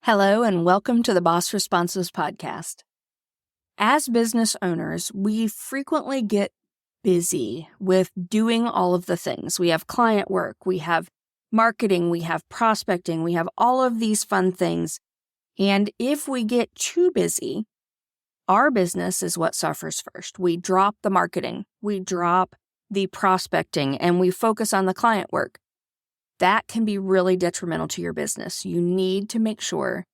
Hello, and welcome to the Boss Responses podcast. As business owners, we frequently get busy with doing all of the things. We have client work, we have marketing, we have prospecting, we have all of these fun things. And if we get too busy, our business is what suffers first. We drop the marketing, we drop the prospecting, and we focus on the client work. That can be really detrimental to your business. You need to make sure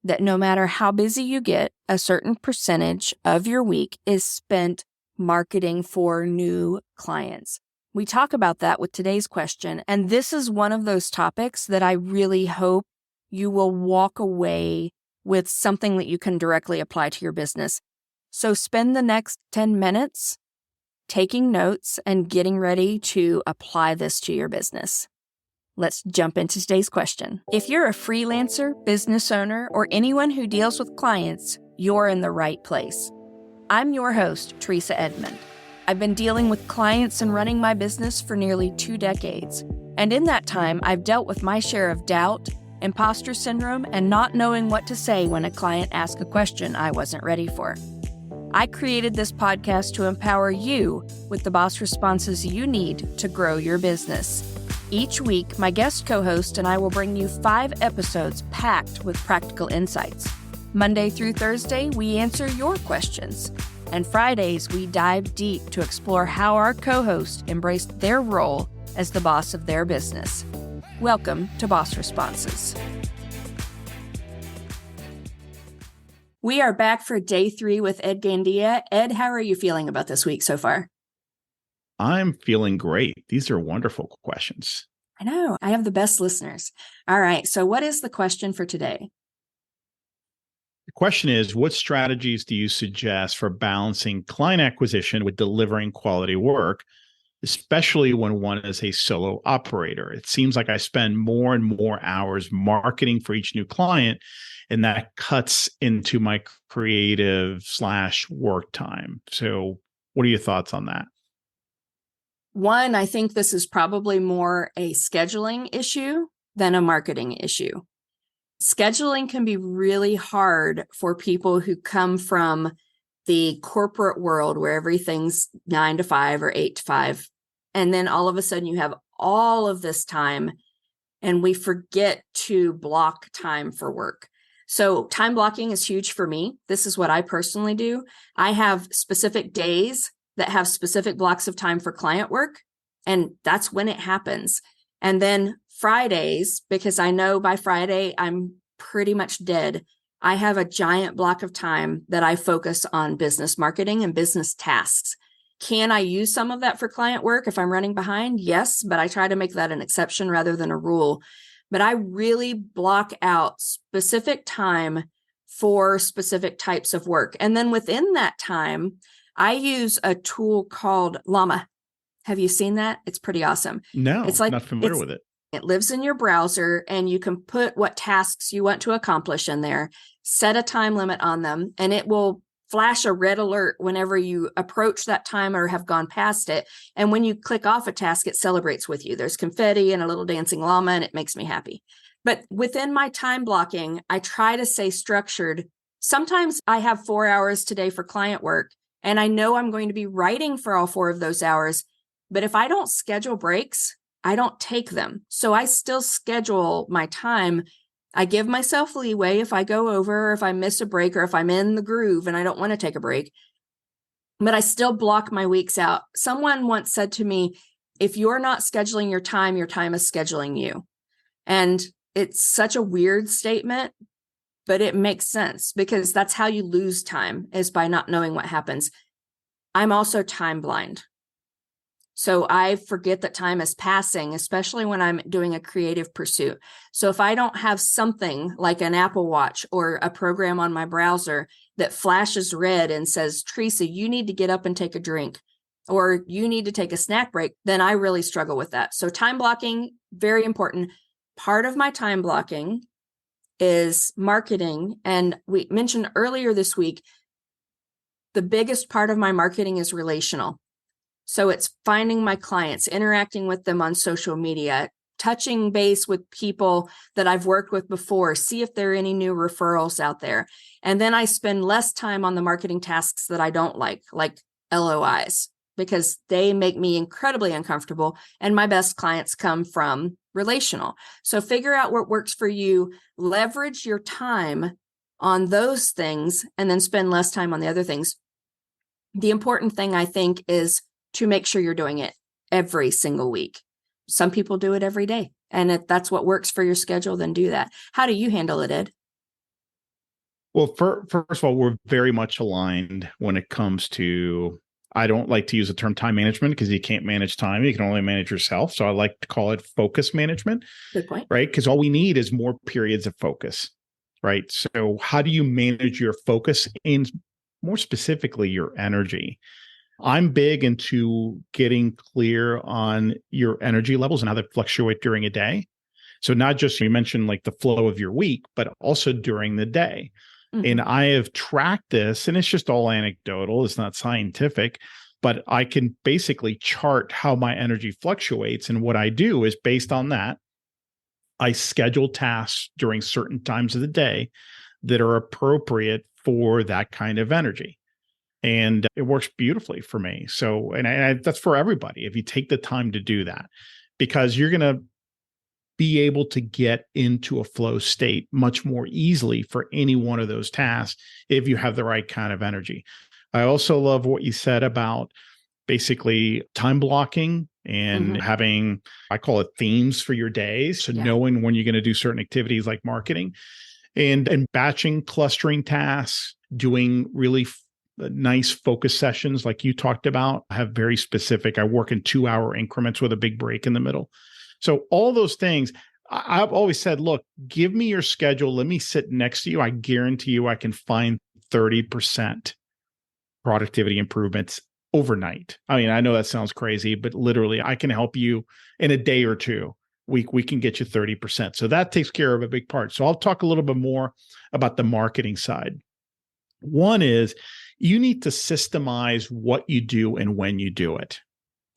that no matter how busy you get, a certain percentage of your week is spent marketing for new clients. We talk about that with today's question, and this is one of those topics that I really hope you will walk away with something that you can directly apply to your business. So spend the next 10 minutes taking notes and getting ready to apply this to your business. Let's jump into today's question. If you're a freelancer, business owner, or anyone who deals with clients, you're in the right place. I'm your host, Treasa Edmond. I've been dealing with clients and running my business for nearly 2 decades. And in that time, I've dealt with my share of doubt, imposter syndrome, and not knowing what to say when a client asks a question I wasn't ready for. I created this podcast to empower you with the boss responses you need to grow your business. Each week, my guest co-host and I will bring you 5 episodes packed with practical insights. Monday through Thursday, we answer your questions. And Fridays, we dive deep to explore how our co-hosts embraced their role as the boss of their business. Welcome to Boss Responses. We are back for day 3 with Ed Gandia. Ed, how are you feeling about this week so far? I'm feeling great. These are wonderful questions. I know. I have the best listeners. All right. So what is the question for today? The question is, what strategies do you suggest for balancing client acquisition with delivering quality work, especially when one is a solo operator? It seems like I spend more and more hours marketing for each new client, and that cuts into my creative/work time. So what are your thoughts on that? One, I think this is probably more a scheduling issue than a marketing issue. Scheduling can be really hard for people who come from the corporate world where everything's 9 to 5 or 8 to 5. And then all of a sudden you have all of this time and we forget to block time for work. So time blocking is huge for me. This is what I personally do. I have specific days that have specific blocks of time for client work, and that's when it happens. And then Fridays, because I know by Friday I'm pretty much dead, I have a giant block of time that I focus on business marketing and business tasks. Can I use some of that for client work if I'm running behind? Yes, but I try to make that an exception rather than a rule. But I really block out specific time for specific types of work. And then within that time, I use a tool called Llama. Have you seen that? It's pretty awesome. No, it's like, not familiar with it. It lives in your browser and you can put what tasks you want to accomplish in there, set a time limit on them, and it will flash a red alert whenever you approach that time or have gone past it. And when you click off a task, it celebrates with you. There's confetti and a little dancing llama, and it makes me happy. But within my time blocking, I try to stay structured. Sometimes I have 4 hours today for client work, and I know I'm going to be writing for all 4 of those hours. But if I don't schedule breaks, I don't take them. So I still schedule my time. I give myself leeway if I go over, or if I miss a break, or if I'm in the groove and I don't want to take a break. But I still block my weeks out. Someone once said to me, if you're not scheduling your time is scheduling you. And it's such a weird statement, but it makes sense because that's how you lose time, is by not knowing what happens. I'm also time blind. So I forget that time is passing, especially when I'm doing a creative pursuit. So if I don't have something like an Apple Watch or a program on my browser that flashes red and says, Treasa, you need to get up and take a drink, or you need to take a snack break, then I really struggle with that. So time blocking, very important. Part of my time blocking is marketing. And we mentioned earlier this week, the biggest part of my marketing is relational. So it's finding my clients, interacting with them on social media, touching base with people that I've worked with before, see if there are any new referrals out there. And then I spend less time on the marketing tasks that I don't like LOIs, because they make me incredibly uncomfortable. And my best clients come from relational. So figure out what works for you, leverage your time on those things, and then spend less time on the other things. The important thing, I think, is to make sure you're doing it every single week. Some people do it every day. And if that's what works for your schedule, then do that. How do you handle it, Ed? Well, first of all, we're very much aligned when it comes to, I don't like to use the term time management because you can't manage time. You can only manage yourself. So I like to call it focus management. Good point. Right? Because all we need is more periods of focus, right? So how do you manage your focus and more specifically your energy? I'm big into getting clear on your energy levels and how they fluctuate during a day. So not just, you mentioned like the flow of your week, but also during the day. Mm-hmm. And I have tracked this, and it's just all anecdotal. It's not scientific, but I can basically chart how my energy fluctuates. And what I do is based on that, I schedule tasks during certain times of the day that are appropriate for that kind of energy. And it works beautifully for me. So, and that's for everybody, if you take the time to do that, because you're going to be able to get into a flow state much more easily for any one of those tasks if you have the right kind of energy. I also love what you said about basically time blocking and having, I call it themes for your days. So knowing when you're going to do certain activities like marketing and batching, clustering tasks, doing really nice focus sessions like you talked about. I have very specific, I work in 2-hour increments with a big break in the middle. So all those things, I've always said, look, give me your schedule. Let me sit next to you. I guarantee you I can find 30% productivity improvements overnight. I mean, I know that sounds crazy, but literally I can help you in a day or two. We can get you 30%. So that takes care of a big part. So I'll talk a little bit more about the marketing side. One is you need to systemize what you do and when you do it.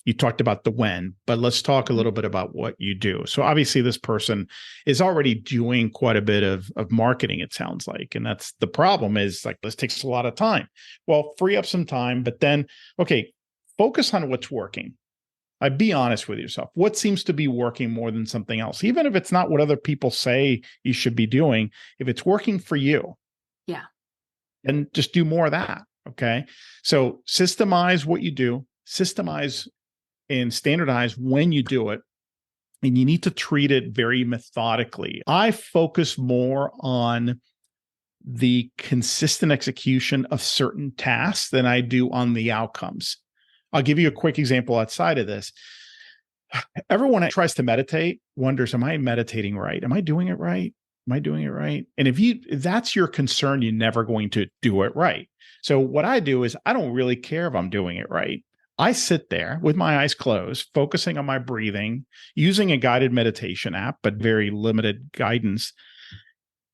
You talked about the when, but let's talk a little bit about what you do. So obviously this person is already doing quite a bit of marketing, it sounds like. And that's the problem, is like, this takes a lot of time. Well, free up some time, but then, okay, focus on what's working. Be honest with yourself. What seems to be working more than something else? Even if it's not what other people say you should be doing, if it's working for you, and just do more of that. Okay. So systemize what you do, systemize and standardize when you do it. And you need to treat it very methodically. I focus more on the consistent execution of certain tasks than I do on the outcomes. I'll give you a quick example outside of this. Everyone that tries to meditate wonders, am I meditating right? Am I doing it right? Am I doing it right? And if that's your concern, you're never going to do it right. So what I do is I don't really care if I'm doing it right. I sit there with my eyes closed, focusing on my breathing, using a guided meditation app, but very limited guidance.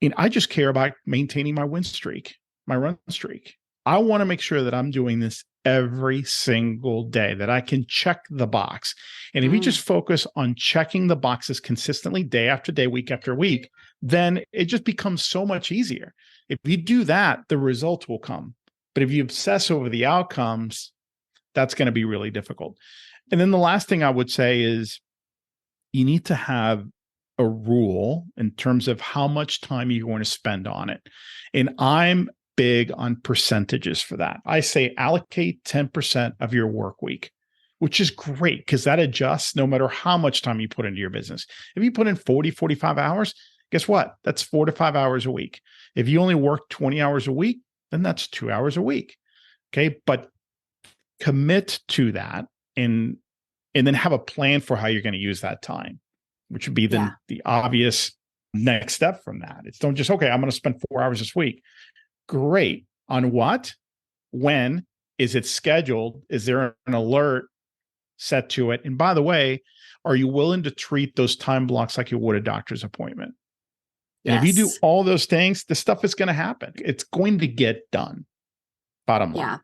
And I just care about maintaining my win streak, my run streak. I want to make sure that I'm doing this every single day, that I can check the box. And if you just focus on checking the boxes consistently, day after day, week after week, then it just becomes so much easier. If you do that, the results will come. But if you obsess over the outcomes, that's going to be really difficult. And then the last thing I would say is you need to have a rule in terms of how much time you're going to spend on it. And I'm big on percentages for that. I say allocate 10% of your work week, which is great because that adjusts no matter how much time you put into your business. If you put in 40, 45 hours, guess what? That's 4 to 5 hours a week. If you only work 20 hours a week, then that's 2 hours a week. Okay. But commit to that and then have a plan for how you're going to use that time, which would be then the obvious next step from that. It's don't just, okay, I'm going to spend 4 hours this week. Great. On what? When? Is it scheduled? Is there an alert set to it? And by the way, are you willing to treat those time blocks like you would a doctor's appointment? And if you do all those things, the stuff is going to happen. It's going to get done. Bottom line.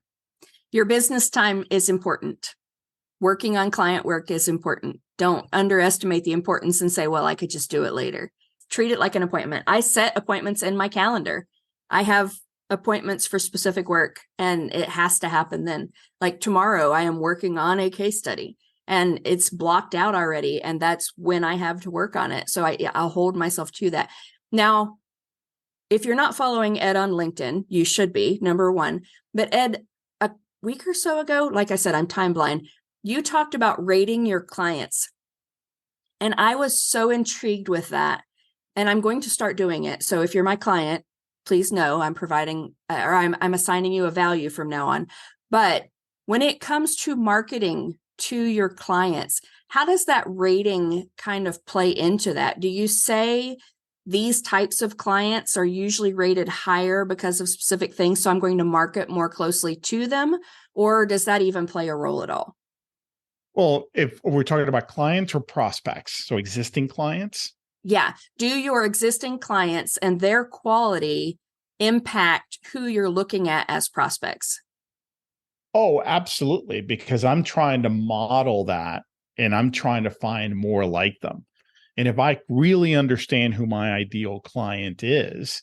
Your business time is important. Working on client work is important. Don't underestimate the importance and say, well, I could just do it later. Treat it like an appointment. I set appointments in my calendar. I have appointments for specific work and it has to happen then. Like tomorrow, I am working on a case study and it's blocked out already. And that's when I have to work on it. So I'll hold myself to that. Now, if you're not following Ed on LinkedIn, you should be, number one. But Ed, a week or so ago, like I said, I'm time blind. You talked about rating your clients. And I was so intrigued with that. And I'm going to start doing it. So if you're my client, please know I'm providing or I'm assigning you a value from now on. But when it comes to marketing to your clients, how does that rating kind of play into that? Do you say these types of clients are usually rated higher because of specific things, so I'm going to market more closely to them? Or does that even play a role at all? Well, if we're talking about clients or prospects, so existing clients. Yeah. Do your existing clients and their quality impact who you're looking at as prospects? Oh, absolutely. Because I'm trying to model that and I'm trying to find more like them. And if I really understand who my ideal client is,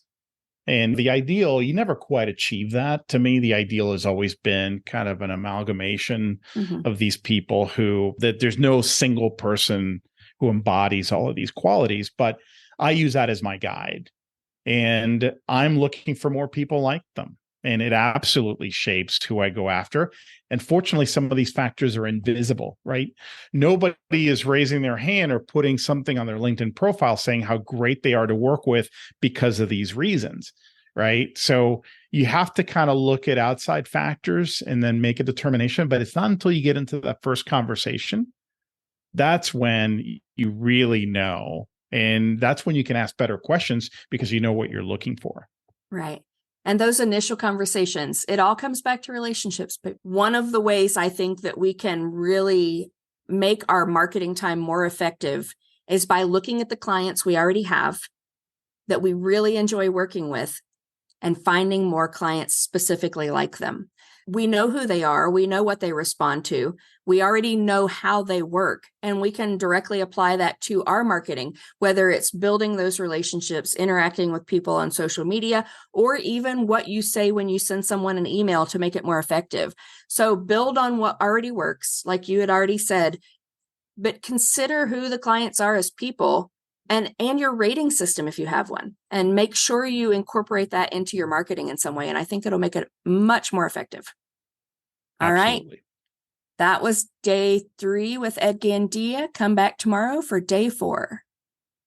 and the ideal, you never quite achieve that. To me, the ideal has always been kind of an amalgamation of these people that there's no single person who embodies all of these qualities, but I use that as my guide. And I'm looking for more people like them. And it absolutely shapes who I go after. And fortunately, some of these factors are invisible, right? Nobody is raising their hand or putting something on their LinkedIn profile saying how great they are to work with because of these reasons, right? So you have to kind of look at outside factors and then make a determination. But it's not until you get into that first conversation that's when you really know. And that's when you can ask better questions because you know what you're looking for. Right. And those initial conversations, it all comes back to relationships. But one of the ways I think that we can really make our marketing time more effective is by looking at the clients we already have that we really enjoy working with and finding more clients specifically like them. We know who they are. We know what they respond to. We already know how they work, and we can directly apply that to our marketing, whether it's building those relationships, interacting with people on social media, or even what you say when you send someone an email to make it more effective. So build on what already works, like you had already said, but consider who the clients are as people and your rating system if you have one, and make sure you incorporate that into your marketing in some way. And I think it'll make it much more effective. All Absolutely. right. That was day 3 with Ed Gandia. Come back tomorrow for day 4.